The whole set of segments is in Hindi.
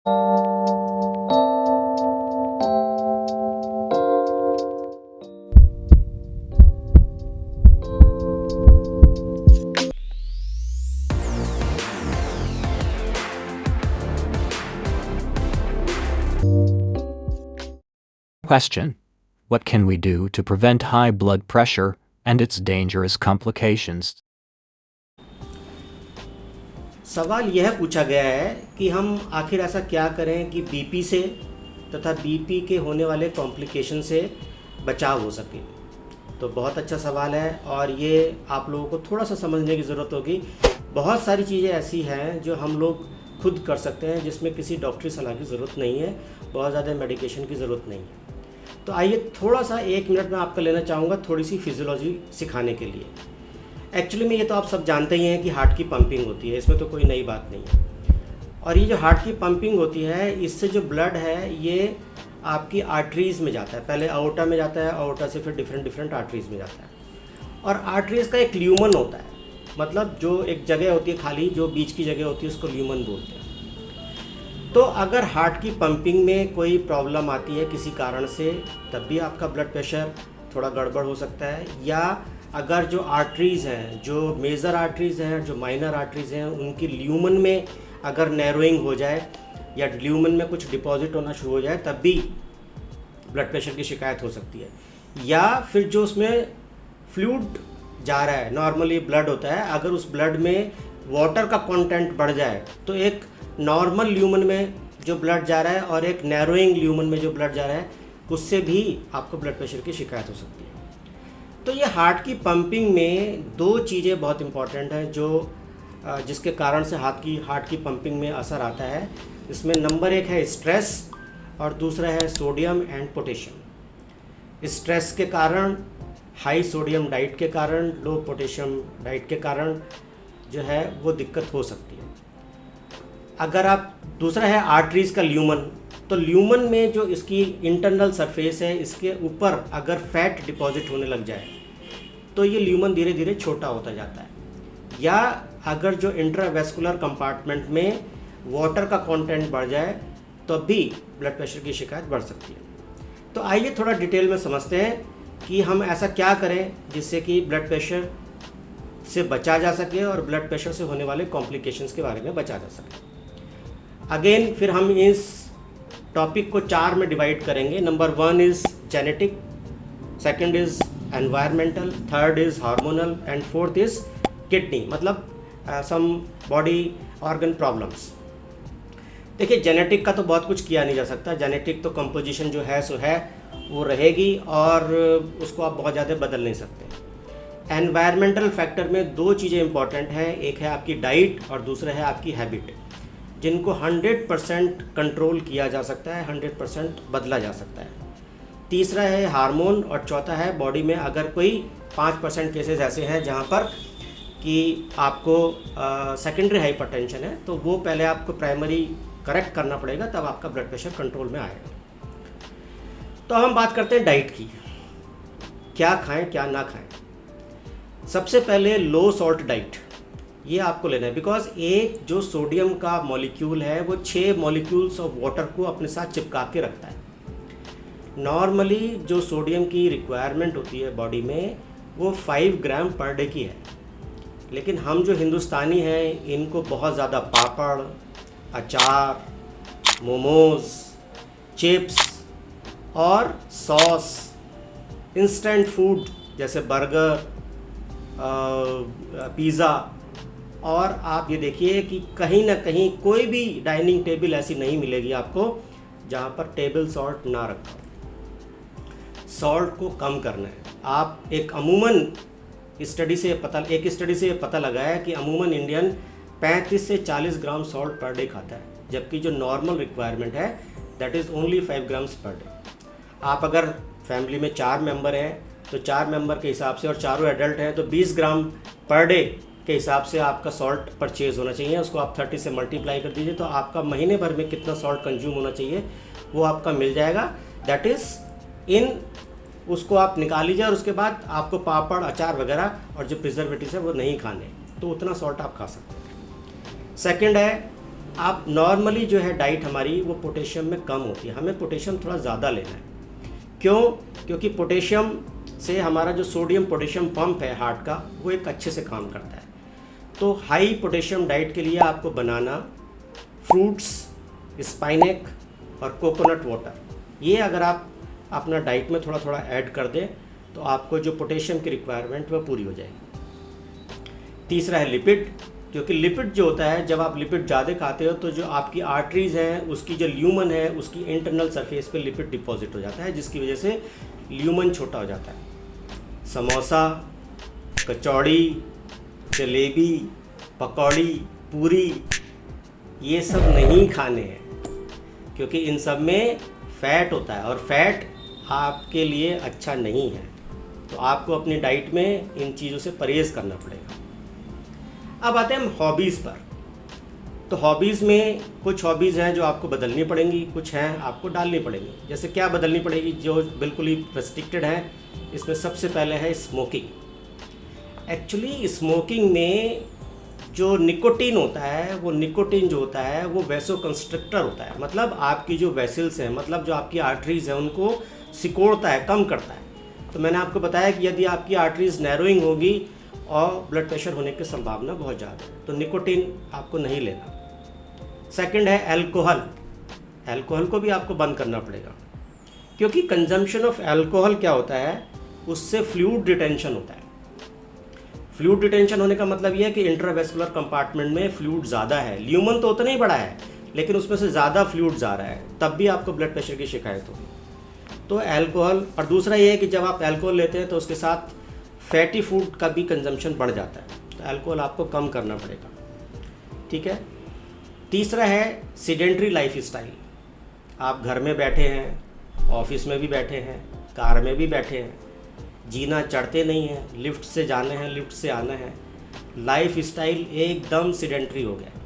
Question: What can we do to prevent high blood pressure and its dangerous complications? सवाल यह पूछा गया है कि हम आखिर ऐसा क्या करें कि बीपी से तथा बीपी के होने वाले कॉम्प्लिकेशन से बचाव हो सके। तो बहुत अच्छा सवाल है और ये आप लोगों को थोड़ा सा समझने की ज़रूरत होगी। बहुत सारी चीज़ें ऐसी हैं जो हम लोग खुद कर सकते हैं, जिसमें किसी डॉक्टरी सलाह की ज़रूरत नहीं है, बहुत ज़्यादा मेडिकेशन की ज़रूरत नहीं है। तो आइए थोड़ा सा 1 मिनट में आपका लेना चाहूँगा थोड़ी सी फिजियोलॉजी सिखाने के लिए। एक्चुअली में ये तो आप सब जानते ही हैं कि हार्ट की पंपिंग होती है, इसमें तो कोई नई बात नहीं है। और ये जो हार्ट की पंपिंग होती है, इससे जो ब्लड है ये आपकी आर्टरीज़ में जाता है। पहले आर्टरी में जाता है, आर्टरी से फिर डिफरेंट आर्टरीज़ में जाता है। और आर्टरीज़ का एक ल्यूमन होता है, मतलब जो एक जगह होती है खाली, जो बीच की जगह होती है, उसको ल्यूमन बोलते हैं। तो अगर हार्ट की पंपिंग में कोई प्रॉब्लम आती है किसी कारण से, तब भी आपका ब्लड प्रेशर थोड़ा गड़बड़ हो सकता है। या अगर जो आर्टरीज़ हैं, जो मेजर आर्टरीज़ हैं, जो माइनर आर्टरीज़ हैं, उनकी ल्यूमन में अगर नैरोइंग हो जाए या ल्यूमन में कुछ डिपॉजिट होना शुरू हो जाए, तब भी ब्लड प्रेशर की शिकायत हो सकती है। या फिर जो उसमें फ्लूइड जा रहा है, नॉर्मली ब्लड होता है, अगर उस ब्लड में वाटर का कंटेंट बढ़ जाए, तो एक नॉर्मल ल्यूमन में जो ब्लड जा रहा है और एक नैरोइंग ल्यूमन में जो ब्लड जा रहा है, उससे भी आपको ब्लड प्रेशर की शिकायत हो सकती है। तो ये हार्ट की पंपिंग में 2 चीज़ें बहुत इंपॉर्टेंट हैं जो जिसके कारण से हार्ट की पंपिंग में असर आता है। इसमें नंबर 1 है स्ट्रेस और दूसरा है सोडियम एंड पोटेशियम। स्ट्रेस के कारण, हाई सोडियम डाइट के कारण, लो पोटेशियम डाइट के कारण जो है वो दिक्कत हो सकती है। अगर आप, दूसरा है आर्टरीज़ का ल्यूमन। तो ल्यूमन में जो इसकी इंटरनल सरफेस है, इसके ऊपर अगर फैट डिपॉजिट होने लग जाए तो ये ल्यूमन धीरे धीरे छोटा होता जाता है। या अगर जो इंट्रावेस्कुलर कंपार्टमेंट में वाटर का कंटेंट बढ़ जाए तो भी ब्लड प्रेशर की शिकायत बढ़ सकती है। तो आइए थोड़ा डिटेल में समझते हैं कि हम ऐसा क्या करें जिससे कि ब्लड प्रेशर से बचा जा सके और ब्लड प्रेशर से होने वाले कॉम्प्लिकेशंस के बारे में बचा जा सके। अगेन फिर हम इस टॉपिक को 4 में डिवाइड करेंगे। Number 1 is genetic, second is environmental, third is hormonal and fourth is kidney, मतलब सम बॉडी ऑर्गन प्रॉब्लम्स। देखिए, जेनेटिक का तो बहुत कुछ किया नहीं जा सकता। जेनेटिक तो कंपोजिशन जो है सो है, वो रहेगी और उसको आप बहुत ज़्यादा बदल नहीं सकते। एनवायरमेंटल फैक्टर में 2 चीज़ें इंपॉर्टेंट हैं, एक है आपकी डाइट और दूसरा है आपकी हैबिट, जिनको 100% कंट्रोल किया जा सकता है, 100% बदला जा सकता है। तीसरा है हार्मोन और चौथा है बॉडी में अगर कोई 5% केसेस ऐसे हैं जहाँ पर कि आपको सेकेंडरी हाइपरटेंशन है, तो वो पहले आपको प्राइमरी करेक्ट करना पड़ेगा, तब आपका ब्लड प्रेशर कंट्रोल में आएगा। तो हम बात करते हैं डाइट की, क्या खाएं क्या ना खाएं। सबसे पहले लो सॉल्ट डाइट, ये आपको लेना है, बिकॉज एक जो सोडियम का मॉलिक्यूल है वो 6 मॉलिक्यूल्स ऑफ वाटर को अपने साथ चिपका के रखता है। नॉर्मली जो सोडियम की रिक्वायरमेंट होती है बॉडी में वो 5 ग्राम पर डे की है, लेकिन हम जो हिंदुस्तानी हैं इनको बहुत ज़्यादा पापड़, अचार, मोमोज, चिप्स और सॉस, इंस्टेंट फूड जैसे बर्गर, पिज़्ज़ा, और आप ये देखिए कि कहीं ना कहीं कोई भी डाइनिंग टेबल ऐसी नहीं मिलेगी आपको जहाँ पर टेबल सॉल्ट ना रखा हो। सॉल्ट को कम करना है। आप एक स्टडी से पता लगा है कि अमूमन इंडियन 35 से 40 ग्राम सॉल्ट पर डे खाता है, जबकि जो नॉर्मल रिक्वायरमेंट है that is only 5 grams per day. आप अगर फैमिली में 4 मेंबर हैं तो 4 मेंबर के हिसाब से, और चारों एडल्ट हैं, तो 20 ग्राम पर डे के हिसाब से आपका सॉल्ट परचेज़ होना चाहिए। उसको आप 30 से मल्टीप्लाई कर दीजिए तो आपका महीने भर में कितना सॉल्ट कंज्यूम होना चाहिए वो आपका मिल जाएगा। दैट इज़ इन, उसको आप निकाल लीजिए और उसके बाद आपको पापड़, अचार वगैरह और जो प्रिजर्वेटिव है वो नहीं खाने, तो उतना सॉल्ट आप खा सकते हैं। सेकंड है आप नॉर्मली जो है डाइट हमारी वो पोटेशियम में कम होती है, हमें पोटेशियम थोड़ा ज़्यादा लेना है। क्यों? क्योंकि पोटेशियम से हमारा जो सोडियम पोटेशियम पंप है हार्ट का, वो एक अच्छे से काम करता है। तो हाई पोटेशियम डाइट के लिए आपको बनाना, फ्रूट्स, स्पाइनेक और कोकोनट वाटर, ये अगर आप अपना डाइट में थोड़ा थोड़ा ऐड कर दें तो आपको जो पोटेशियम की रिक्वायरमेंट वह पूरी हो जाएगी। तीसरा है लिपिड, क्योंकि लिपिड जो होता है, जब आप लिपिड ज़्यादा खाते हो तो जो आपकी आर्टरीज़ हैं उसकी जो ल्यूमन है उसकी इंटरनल सरफेस पे लिपिड डिपॉजिट हो जाता है, जिसकी वजह से ल्यूमन छोटा हो जाता है। समोसा, कचौड़ी, जलेबी, पकौड़ी, पूरी, ये सब नहीं खाने हैं, क्योंकि इन सब में फ़ैट होता है और फैट आपके लिए अच्छा नहीं है। तो आपको अपनी डाइट में इन चीज़ों से परहेज़ करना पड़ेगा। अब आते हैं हम हॉबीज़ पर। तो हॉबीज़ में कुछ हॉबीज़ हैं जो आपको बदलनी पड़ेंगी, कुछ हैं आपको डालनी पड़ेंगी। जैसे क्या बदलनी पड़ेगी? जो बिल्कुल ही रेस्ट्रिक्टेड है, इसमें सबसे पहले है स्मोकिंग। एक्चुअली स्मोकिंग में जो निकोटीन होता है, वो निकोटीन जो होता है वो वैसोकंस्ट्रिक्टर होता है, मतलब आपकी जो वेसल्स हैं, मतलब जो आपकी आर्टरीज़ हैं उनको सिकोड़ता है, कम करता है। तो मैंने आपको बताया कि यदि आपकी आर्टरीज़ नैरोइंग होगी और ब्लड प्रेशर होने की संभावना बहुत ज़्यादा है, तो निकोटीन आपको नहीं लेना। सेकंड है अल्कोहल। अल्कोहल को भी आपको बंद करना पड़ेगा, क्योंकि कंजम्पशन ऑफ अल्कोहल क्या होता है, उससे फ्लूइड रिटेंशन होता है। फ्लूइड रिटेंशन होने का मतलब यह है कि इंट्रावेस्कुलर कंपार्टमेंट में फ्लूइड ज़्यादा है, ल्यूमन तो उतना ही बड़ा है लेकिन उसमें से ज़्यादा फ्लूइड जा रहा है, तब भी आपको ब्लड प्रेशर की शिकायत होगी। तो अल्कोहल, और दूसरा ये है कि जब आप अल्कोहल लेते हैं तो उसके साथ फैटी फूड का भी कंजम्पशन बढ़ जाता है, तो अल्कोहल आपको कम करना पड़ेगा। ठीक है। तीसरा है सीडेंट्री लाइफ स्टाइल। आप घर में बैठे हैं, ऑफिस में भी बैठे हैं, कार में भी बैठे हैं, जीना चढ़ते नहीं हैं, लिफ्ट से जाना है, लिफ्ट से आना है, लाइफ स्टाइल एकदम सीडेंट्री हो गया।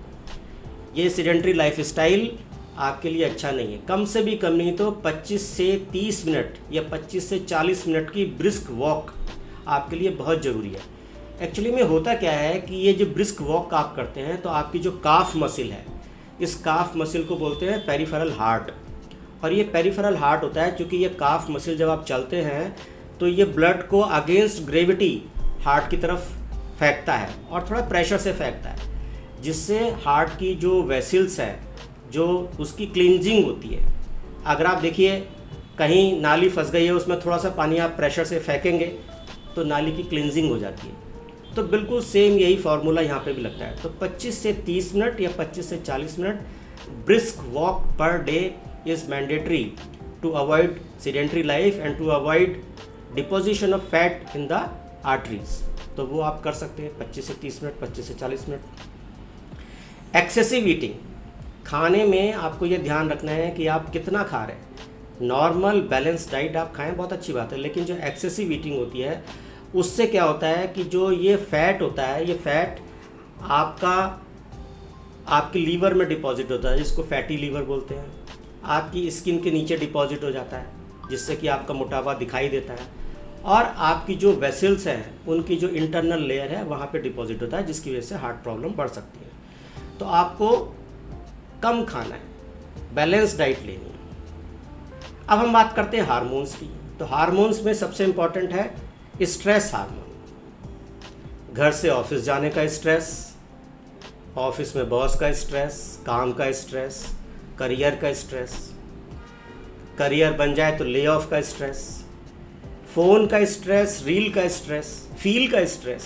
ये सीडेंट्री लाइफ स्टाइल आपके लिए अच्छा नहीं है। कम से भी कम नहीं तो 25 से 30 मिनट या 25 से 40 मिनट की ब्रिस्क वॉक आपके लिए बहुत ज़रूरी है। एक्चुअली में होता क्या है कि ये जो ब्रिस्क वॉक आप करते हैं तो आपकी जो काफ मसिल है, इस काफ मसिल को बोलते हैं पेरिफेरल हार्ट। और ये पेरिफेरल हार्ट होता है क्योंकि ये काफ मसिल जब आप चलते हैं तो ये ब्लड को अगेंस्ट ग्रेविटी हार्ट की तरफ फेंकता है और थोड़ा प्रेशर से फेंकता है, जिससे हार्ट की जो वेसल्स है जो उसकी क्लींजिंग होती है। अगर आप देखिए कहीं नाली फंस गई है, उसमें थोड़ा सा पानी आप प्रेशर से फेंकेंगे तो नाली की क्लींजिंग हो जाती है। तो बिल्कुल सेम यही फार्मूला यहाँ पे भी लगता है। तो 25 से 30 मिनट या 25 से 40 minute brisk walk per day is mandatory to avoid sedentary life and to avoid deposition of fat in the arteries. तो वो आप कर सकते हैं 25 से 30 मिनट, 25 से 40 मिनट। एक्सेसिव ईटिंग, खाने में आपको ये ध्यान रखना है कि आप कितना खा रहे हैं। नॉर्मल बैलेंस डाइट आप खाएं, बहुत अच्छी बात है, लेकिन जो एक्सेसिव ईटिंग होती है उससे क्या होता है कि जो ये फैट होता है, ये फैट आपके लीवर में डिपॉजिट होता है, जिसको फैटी लीवर बोलते हैं। आपकी स्किन के नीचे डिपॉजिट हो जाता है, जिससे कि आपका मोटापा दिखाई देता है। और आपकी जो वेसल्स हैं उनकी जो इंटरनल लेयर है वहाँ पे डिपॉजिट होता है, जिसकी वजह से हार्ट प्रॉब्लम बढ़ सकती है। तो आपको कम खाना है, बैलेंस डाइट लेनी है। अब हम बात करते हैं हार्मोन्स की। तो हार्मोन्स में सबसे इम्पॉर्टेंट है स्ट्रेस हार्मोन। घर से ऑफिस जाने का स्ट्रेस, ऑफिस में बॉस का स्ट्रेस, काम का स्ट्रेस, करियर का स्ट्रेस, करियर बन जाए तो ले ऑफ का स्ट्रेस, फ़ोन का स्ट्रेस, रील का स्ट्रेस, फील का स्ट्रेस,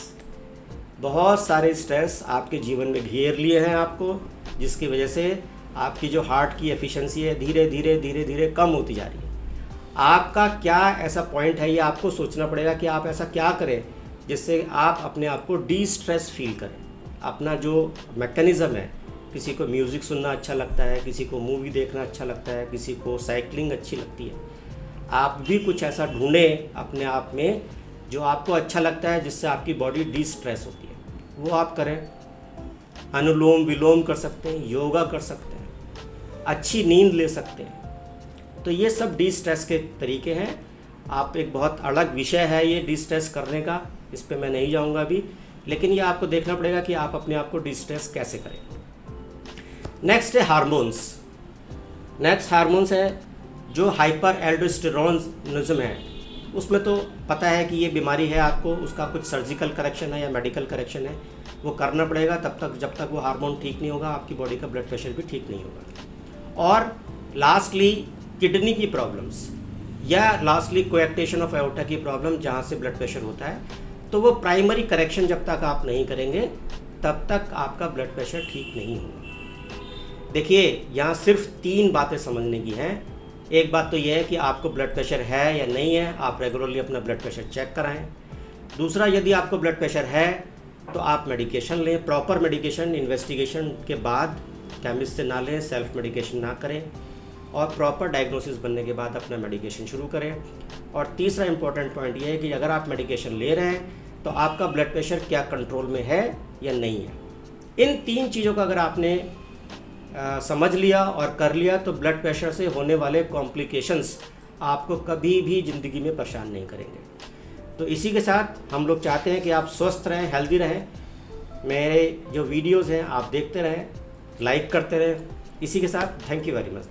बहुत सारे स्ट्रेस आपके जीवन में घेर लिए हैं आपको, जिसकी वजह से आपकी जो हार्ट की एफिशिएंसी है धीरे धीरे धीरे धीरे कम होती जा रही है। आपका क्या ऐसा पॉइंट है, ये आपको सोचना पड़ेगा कि आप ऐसा क्या करें जिससे आप अपने आप को डी स्ट्रेस फील करें। अपना जो मैकेनिज़्म है, किसी को म्यूज़िक सुनना अच्छा लगता है, किसी को मूवी देखना अच्छा लगता है, किसी को साइकिलिंग अच्छी लगती है। आप भी कुछ ऐसा ढूंढें अपने आप में जो आपको अच्छा लगता है, जिससे आपकी बॉडी डी स्ट्रेस होती है, वो आप करें। अनुलोम विलोम कर सकते हैं, योगा कर सकते हैं, अच्छी नींद ले सकते हैं। तो ये सब डी स्ट्रेस के तरीके हैं। आप एक बहुत अलग विषय है ये डी स्ट्रेस करने का, इस पर मैं नहीं जाऊंगा अभी, लेकिन ये आपको देखना पड़ेगा कि आप अपने आप को डी स्ट्रेस कैसे करें। नेक्स्ट है हार्मोन्स। नेक्स्ट हार्मोन्स है जो हाइपर एल्डोस्टेरोनिज्म है। उसमें तो पता है कि ये बीमारी है आपको, उसका कुछ सर्जिकल करेक्शन है या मेडिकल करेक्शन है, वो करना पड़ेगा तब तक जब तक वो हार्मोन ठीक नहीं होगा, आपकी बॉडी का ब्लड प्रेशर भी ठीक नहीं होगा। और लास्टली किडनी की प्रॉब्लम्स या लास्टली कोएक्टेशन ऑफ एओर्टा की प्रॉब्लम जहाँ से ब्लड प्रेशर होता है, तो वो प्राइमरी करेक्शन जब तक आप नहीं करेंगे तब तक आपका ब्लड प्रेशर ठीक नहीं होगा। देखिए यहाँ सिर्फ 3 बातें समझने की हैं। एक बात तो यह है कि आपको ब्लड प्रेशर है या नहीं है, आप रेगुलरली अपना ब्लड प्रेशर चेक कराएं। दूसरा, यदि आपको ब्लड प्रेशर है तो आप मेडिकेशन लें, प्रॉपर मेडिकेशन इन्वेस्टिगेशन के बाद, केमिस्ट से ना लें, सेल्फ मेडिकेशन ना करें, और प्रॉपर डायग्नोसिस बनने के बाद अपना मेडिकेशन शुरू करें। और तीसरा इंपॉर्टेंट पॉइंट ये है कि अगर आप मेडिकेशन ले रहे हैं तो आपका ब्लड प्रेशर क्या कंट्रोल में है या नहीं है। इन 3 चीज़ों का अगर आपने समझ लिया और कर लिया तो ब्लड प्रेशर से होने वाले कॉम्प्लिकेशंस आपको कभी भी ज़िंदगी में परेशान नहीं करेंगे। तो इसी के साथ हम लोग चाहते हैं कि आप स्वस्थ रहें, हेल्दी रहें। मेरे जो वीडियोज़ हैं आप देखते रहें, लाइक करते रहें। इसी के साथ थैंक यू वेरी मच।